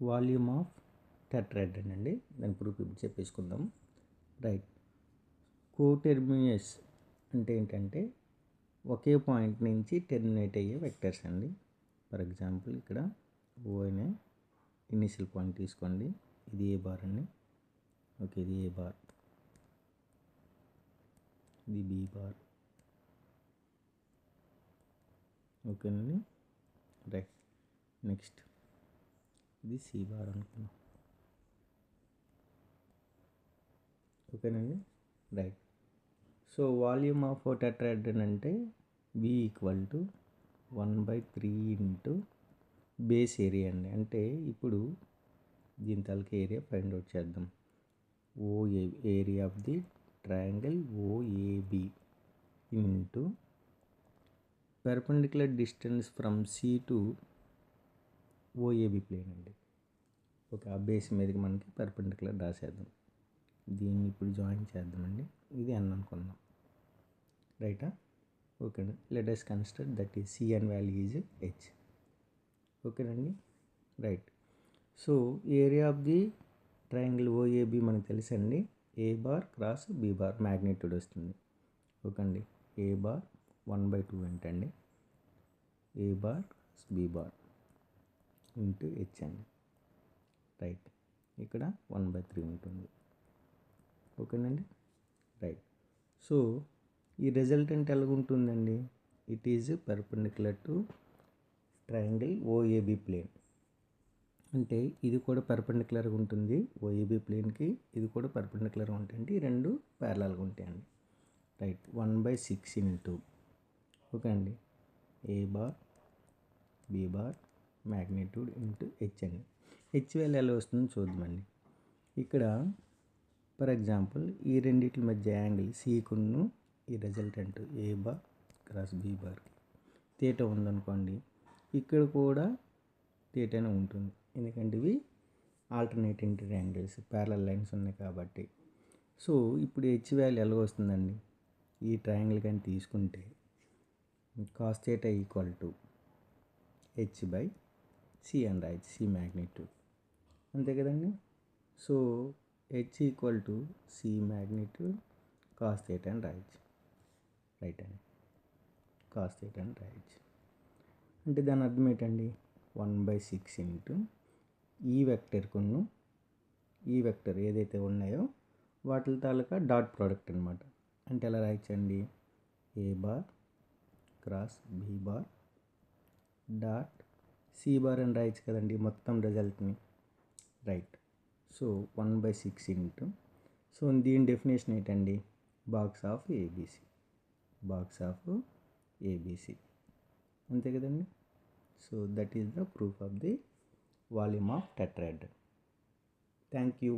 Volume of tetrahedron అండి. దాని proof ఇప్పుడు చెప్పేసుకుందాం. రైట్. కోటెర్మినస్ అంటే ఏంటంటే ఒకే పాయింట్ నుంచి టెర్మినేట్ అయ్యే వెక్టర్స్ అండి. ఫర్ ఎగ్జాంపుల్ ఇక్కడ ఓ అనే ఇనిషియల్ పాయింట్ తీసుకోండి. ఇది ఏ బార్ అండి. ఓకే, ఇది ఏ బార్, ఇది బి బార్. ఓకేనండి. రైట్. నెక్స్ట్ ఇది సి బార్ అనుకున్నాం. ఓకేనండి. Right. So volume of tetrahedron అంటే V = 1/3 ఇంటూ బేస్ ఏరియా అండి. అంటే ఇప్పుడు దీని తాలూకా ఏరియా ఫైండ్ అవుట్ చేద్దాం. Area of the triangle OAB into perpendicular distance from C to OAB plane అండి. ఓకే, ఆ బేస్ మీదకి మనకి పెర్పెండిక్యులర్ రాసేద్దాం. దీన్ని ఇప్పుడు జాయిన్ చేద్దామండి. ఇది N అనుకుందాం. రైటా? ఓకేనండి. Let us consider that is CN value is H. ఓకేనండి. Right. So area of the triangle OAB మనకు తెలుసండి. A bar cross B bar magnitude వస్తుంది. ఓకే అండి. A బార్ 1/2 ఏంటండి, A bar B bar into H అండి. Right. ఇక్కడ 1/3 ఉంటుంది. ఓకేనండి. రైట్. సో ఈ రిజల్టెంట్ ఎలాగుంటుందండి? It is perpendicular to triangle OAB plane. అంటే ఇది కూడా పర్పెండిక్యులర్గా ఉంటుంది OAB ప్లేన్కి, ఇది కూడా పర్పెండిక్యులర్గా ఉంటాయండి. ఈ రెండు ప్యారలల్గా ఉంటాయండి. రైట్. 1/6 ఇంటూ ఓకే అండి A bar B bar magnitude into H అండి. H వాల్యూ ఎలా వస్తుందో చూద్దామండి. ఇక్కడ ఫర్ ఎగ్జాంపుల్ ఈ రెండింటి మధ్య యాంగిల్ సీకును ఈ resultant A bar cross B బార్కి థీటా ఉందనుకోండి, ఇక్కడ కూడా థీటానే ఉంటుంది. ఎందుకంటే ఇవి ఆల్టర్నేటింగ్ ట్రయాంగిల్స్, ప్యారలల్ లైన్స్ ఉన్నాయి కాబట్టి. సో ఇప్పుడు H వాల్యూ ఎలా వస్తుందండి? ఈ ట్రయాంగిల్ కానీ తీసుకుంటే కాస్ థీటా = H/C అని రాయొచ్చు, C మ్యాగ్నిట్యూడ్. అంతే కదండి. So H = C magnitude cos theta అని రాయొచ్చు. రైట్ అండి. కాస్ థీటా అని రాయొచ్చు. అంటే దాని అర్థం ఏంటండి? 1/6 ఇంటూ ఈ వెక్టర్కును ఈ వెక్టర్ ఏదైతే ఉన్నాయో వాటి తాలూకా డాట్ ప్రోడక్ట్ అనమాట. అంటే ఎలా రాయొచ్చండి? A bar cross B bar dot C bar అని రాయొచ్చు కదండి మొత్తం రిజల్ట్ని. రైట్. సో 1/6 ఇంటూ, సో దీని డెఫినేషన్ ఏంటండి? Box of ABC. Box of ABC. అంతే కదండి. So that is the proof of the volume of tetrahedron. Thank you.